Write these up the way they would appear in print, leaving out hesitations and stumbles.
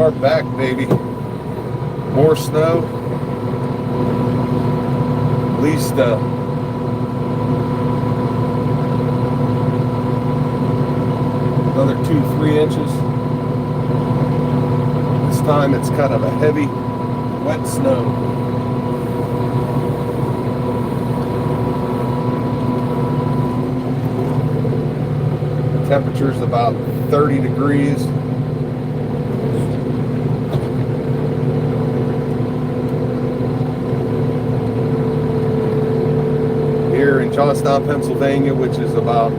are back, baby. More snow. At least another 2-3 inches. This time it's kind of a heavy, wet snow. Temperature's about 30 degrees. Here in Johnstown, Pennsylvania, which is about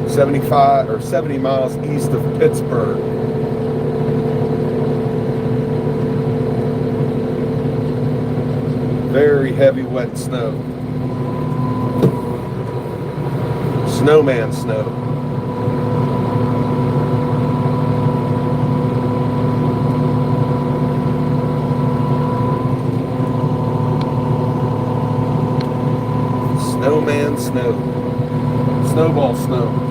75 or 70 miles east of Pittsburgh. Very heavy, wet snow. Snowman snow. Snowman snow. Snowball snow.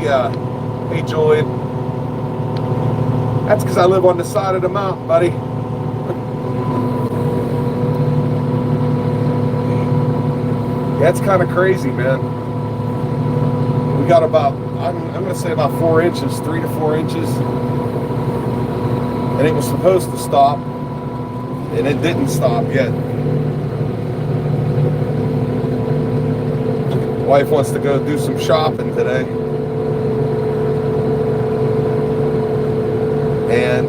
Yeah, hey Julian. That's because I live on the side of the mountain, buddy. Yeah, it's kind of crazy, man. We got about, I'm going to say about 4 inches, 3 to 4 inches. And it was supposed to stop, and it didn't stop yet. Wife wants to go do some shopping today. And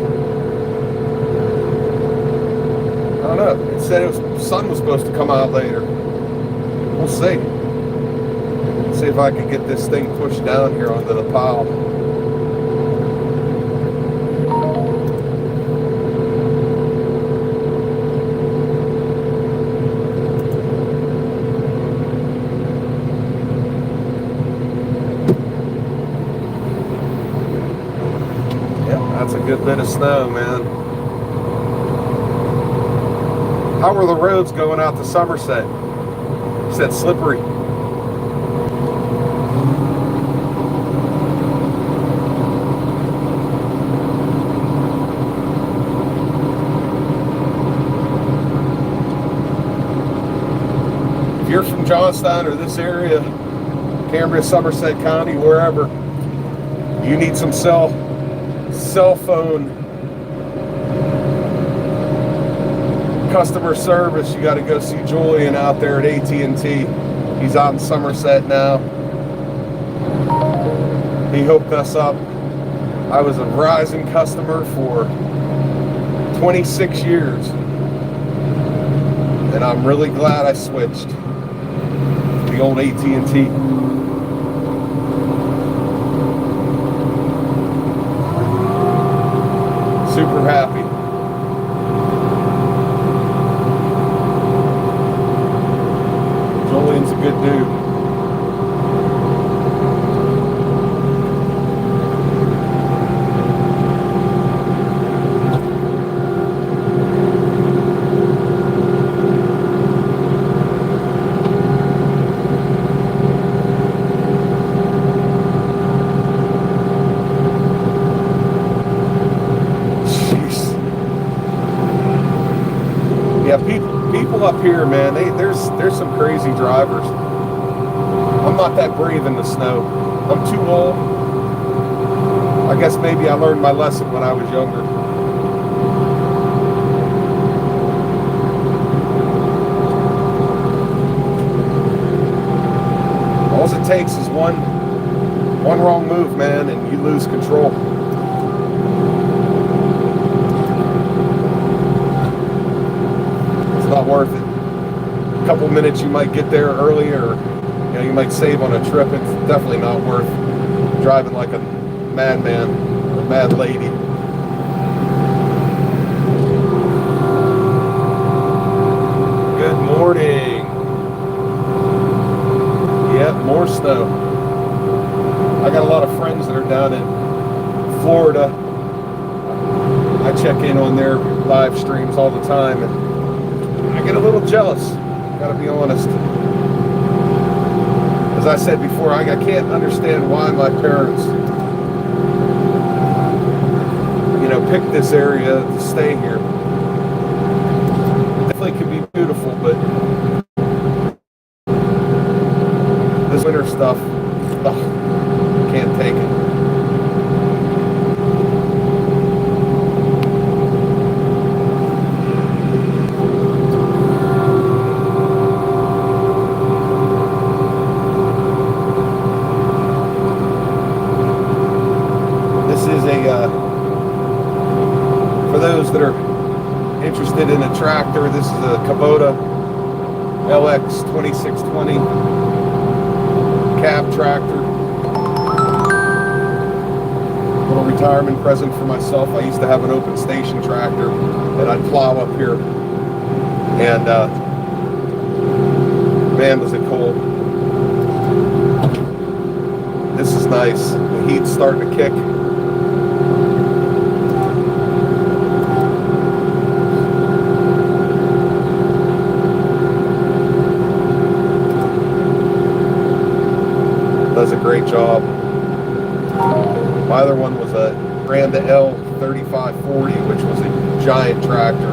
I don't know. It said the sun was supposed to come out later. We'll see. See if I can get this thing pushed down here onto the pile. That's a good bit of snow, man. How were the roads going out to Somerset? You said slippery. If you're from Johnstown or this area, Cambria, Somerset County, wherever, you need some cell phone customer service, you got to go see Julian out there at AT&T. He's out in Somerset now. He hooked us up. I was a Verizon customer for 26 years, and I'm really glad I switched to the old AT&T. Super happy. Julian's a good dude. People up here, man, there's some crazy drivers. I'm not that brave in the snow. I'm too old. I guess maybe I learned my lesson when I was younger. All it takes is one wrong move, man, and you lose control. Not worth it. couple minutes you might get there early, or you might save on a trip. It's definitely not worth driving like a madman or mad lady. Good morning. Yep, more snow. I got a lot of friends that are down in Florida. I check in on their live streams all the time, and I get a little jealous, gotta be honest. As I said before, I can't understand why my parents, picked this area to stay here. It definitely can be beautiful, but this winter stuff, can't take it. For those that are interested in a tractor, this is a Kubota LX 2620 cab tractor. Little retirement present for myself. I used to have an open station tractor that I'd plow up here, and man, was it cold. This is nice. The heat's starting to kick. Does a great job. My other one was a Branda L3540, which was a giant tractor,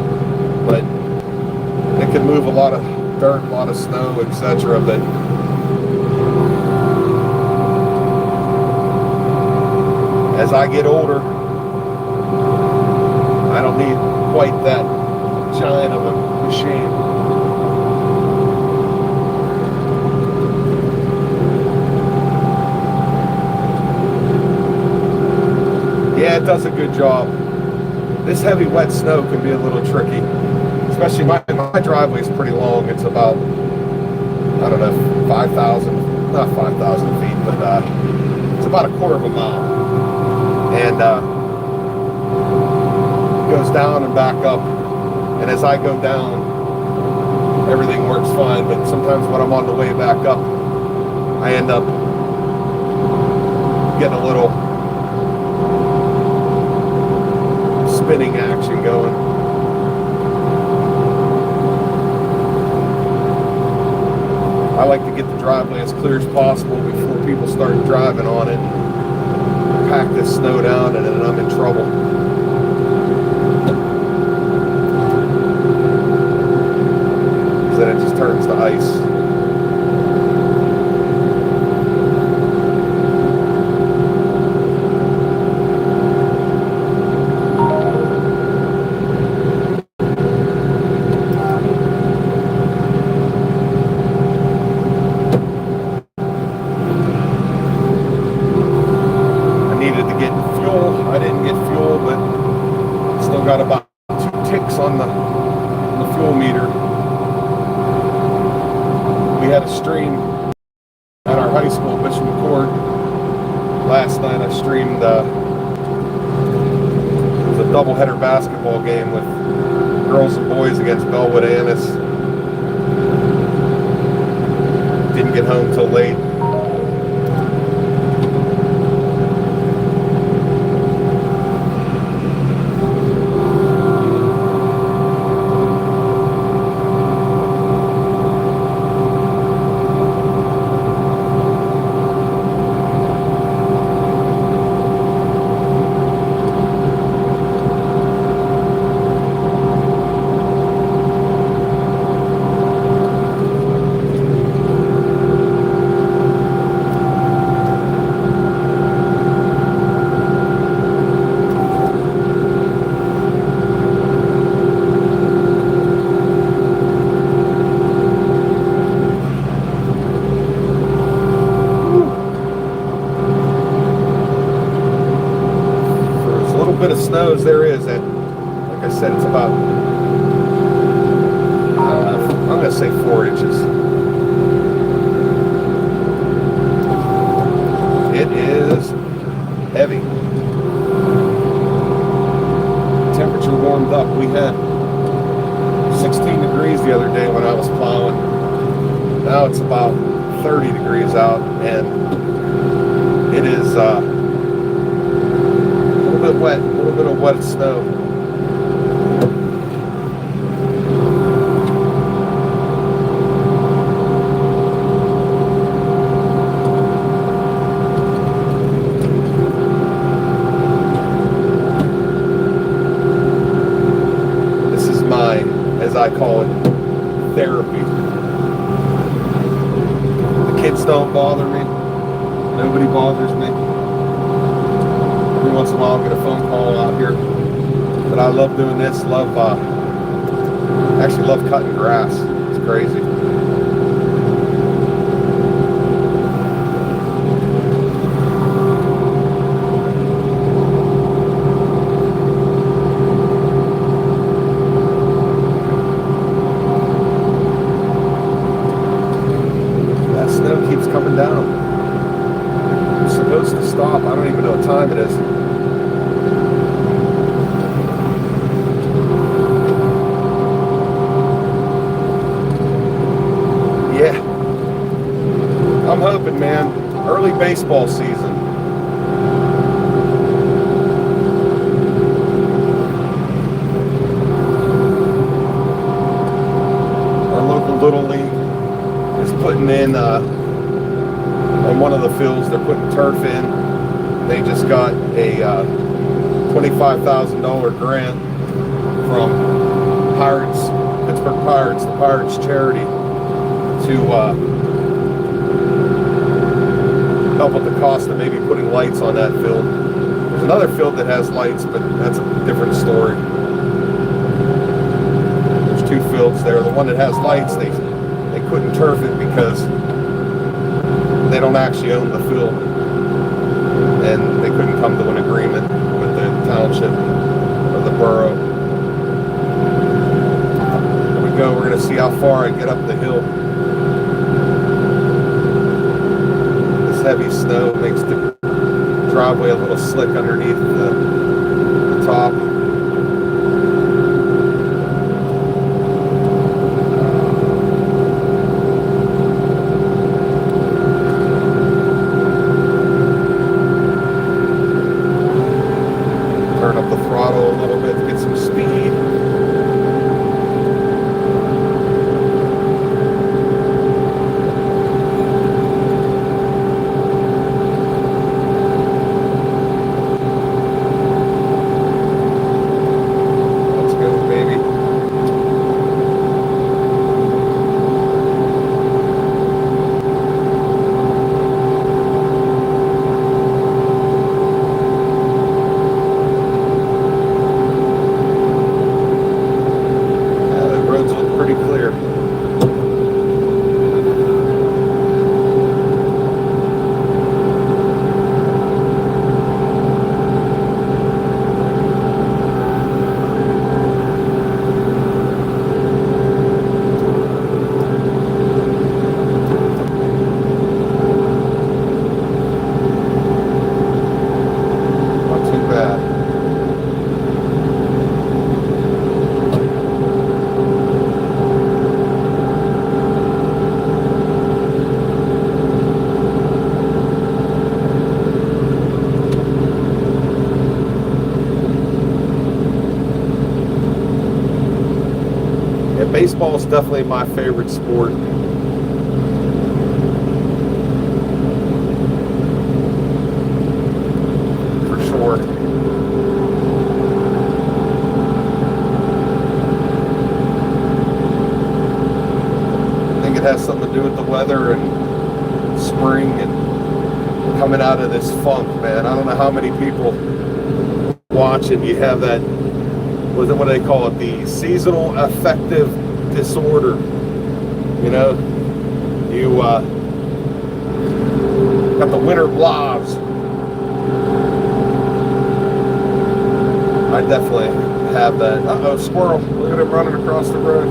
but it could move a lot of dirt, a lot of snow, etc. But as I get older, I don't need quite that giant of a machine. Yeah, it does a good job. This heavy wet snow can be a little tricky, especially my driveway is pretty long. It's about, I don't know, 5,000, not 5,000 feet, but it's about a quarter of a mile. And it goes down and back up. And as I go down, everything works fine. But sometimes when I'm on the way back up, I end up getting a little spinning action going. I like to get the driveway as clear as possible before people start driving on it. Pack this snow down, and then I'm in trouble. Because then it just turns to ice. I didn't get fuel, but still got about 2 ticks on the fuel meter. We had a stream at our high school, Bishop McCord. Last night I streamed, it was a doubleheader basketball game with girls and boys against Bellwood Annis. Didn't get home till late. Bit of snow as there is, and like I said, it's about I I'm going to say 4 inches. It is heavy. Temperature warmed up. We had 16 degrees the other day when I was plowing. Now it's about 30 degrees out, and it is a little bit wet, a little bit of wet snow. As I call it, therapy. The kids don't bother me. Nobody bothers me. Every once in a while I'll get a phone call out here. But I love doing this. Actually love cutting grass. It's crazy. Coming down. It's supposed to stop. I don't even know what time it is. Yeah. I'm hoping, man. Early baseball season. Our local Little League is putting in on one of the fields, they're putting turf in. They just got a $25,000 grant from Pittsburgh Pirates, the Pirates charity, to help with the cost of maybe putting lights on that field. There's another field that has lights, but that's a different story. There's 2 fields there. The one that has lights, they couldn't turf it because they don't actually own the field, and they couldn't come to an agreement with the township or the borough. Here we go. We're going to see how far I get up the hill. This heavy snow makes the driveway a little slick underneath the top. Baseball is definitely my favorite sport. For sure. I think it has something to do with the weather and spring and coming out of this funk, man. I don't know how many people watch it. You have that, what do they call it? The seasonal affective disorder. You know, you got the winter blobs. I definitely have that. Uh-oh, squirrel. Look at him running across the road.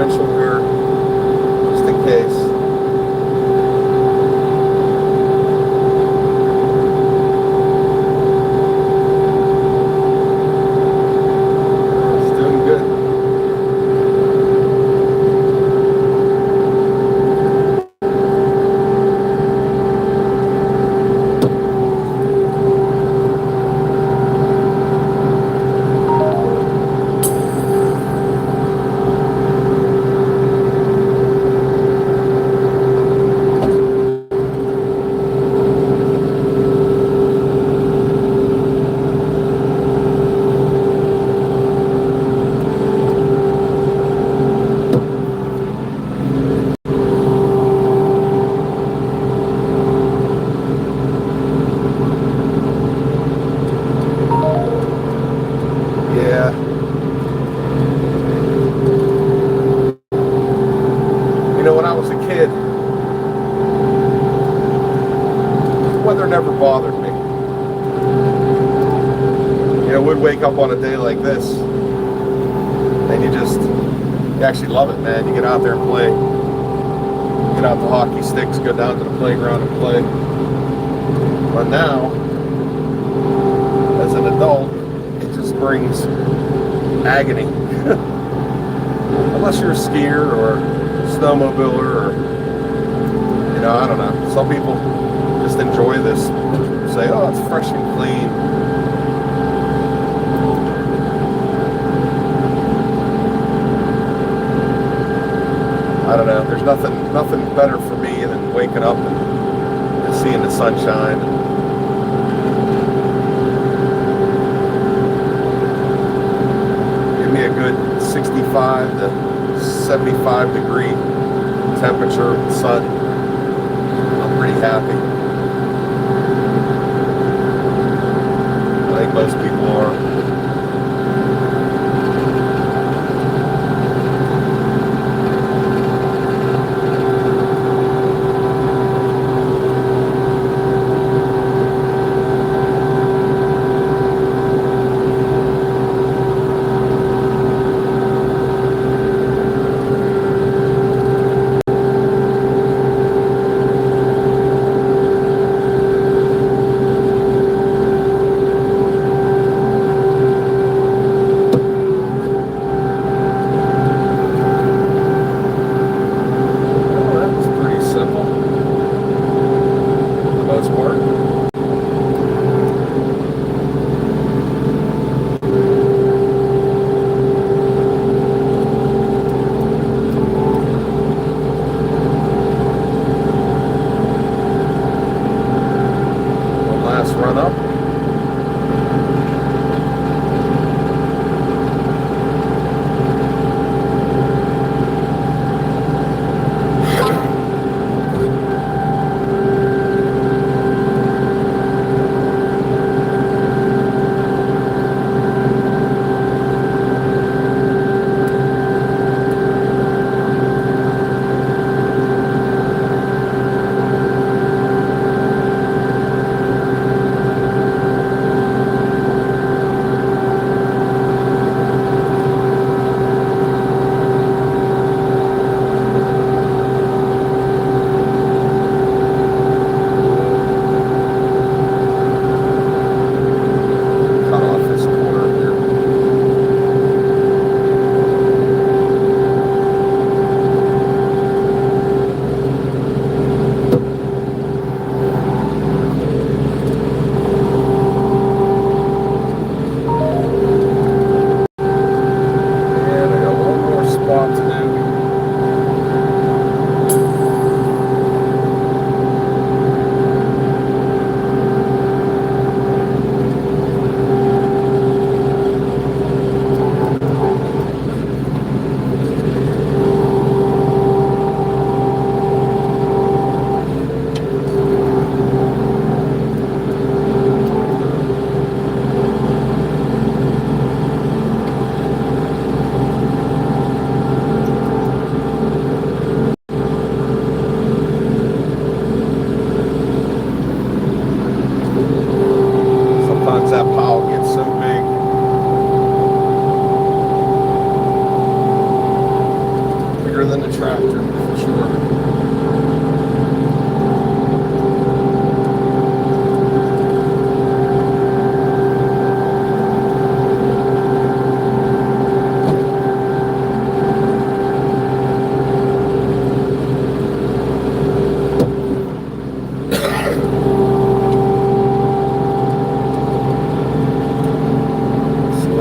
differential here, just in case. When I was a kid, weather never bothered me. We'd wake up on a day like this, and you actually love it, man. You get out there and play. Get out the hockey sticks, go down to the playground and play. But now, as an adult, it just brings agony. Unless you're a skier or snowmobiler, or I don't know. Some people just enjoy this. Say, oh, it's fresh and clean. I don't know. There's nothing better for me than waking up and seeing the sunshine. Give me a good 65 to 75 degree temperature, sun. I'm pretty happy. I think most people are.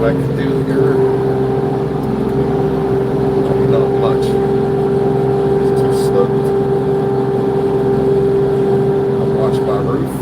what I can do here. Not much. It's too sloped. I'll watch my roof.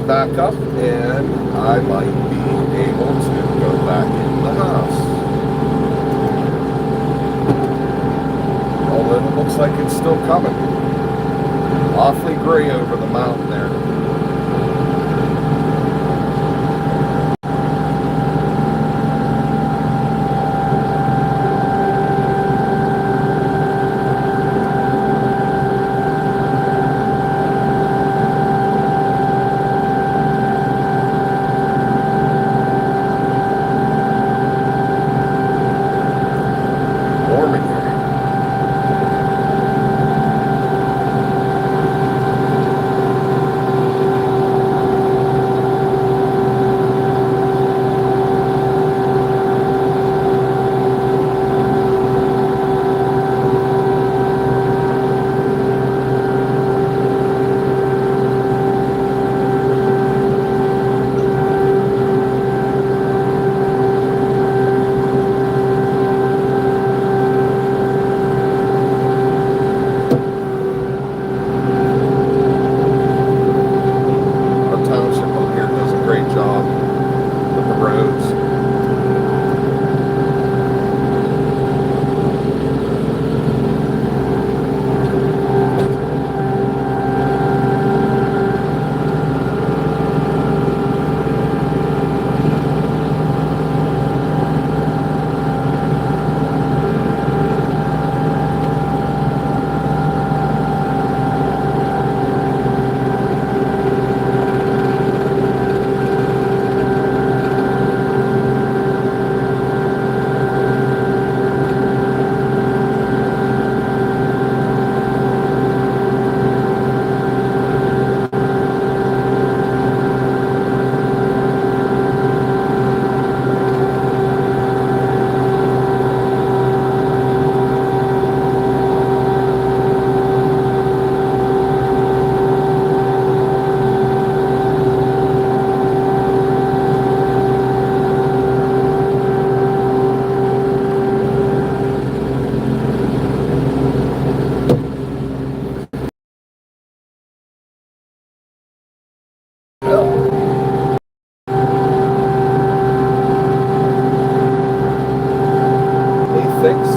Back up, and I might be able to go back in the house. Although it looks like it's still coming. Awfully gray over the mountain there.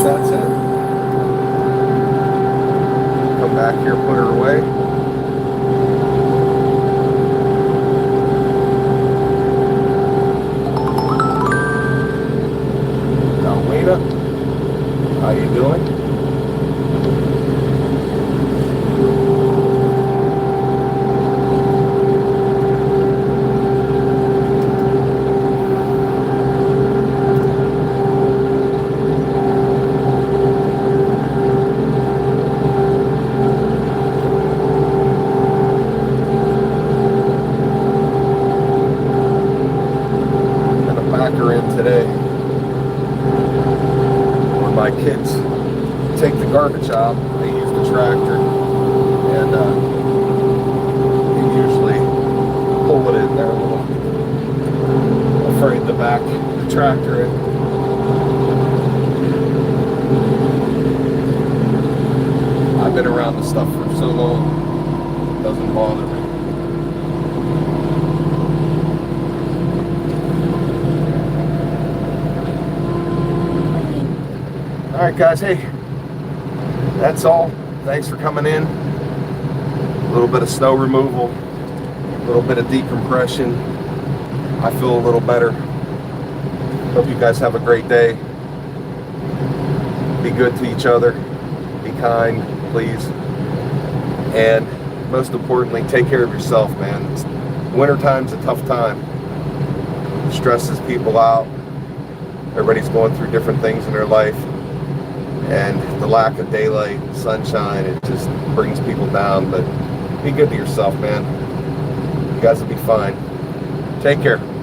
That's it. Come back here, put her away. Now, Lena, how you doing? Today, when my kids take the garbage out, they use the tractor, and they usually pull it in there a little afraid to back the tractor in. I've been around this stuff for so long, it doesn't bother me. Alright guys, hey, that's all. Thanks for coming in. A little bit of snow removal, a little bit of decompression. I feel a little better. Hope you guys have a great day. Be good to each other. Be kind, please. And most importantly, take care of yourself, man. Wintertime's a tough time. It stresses people out. Everybody's going through different things in their life. And the lack of daylight, sunshine, it just brings people down. But be good to yourself, man. You guys will be fine. Take care.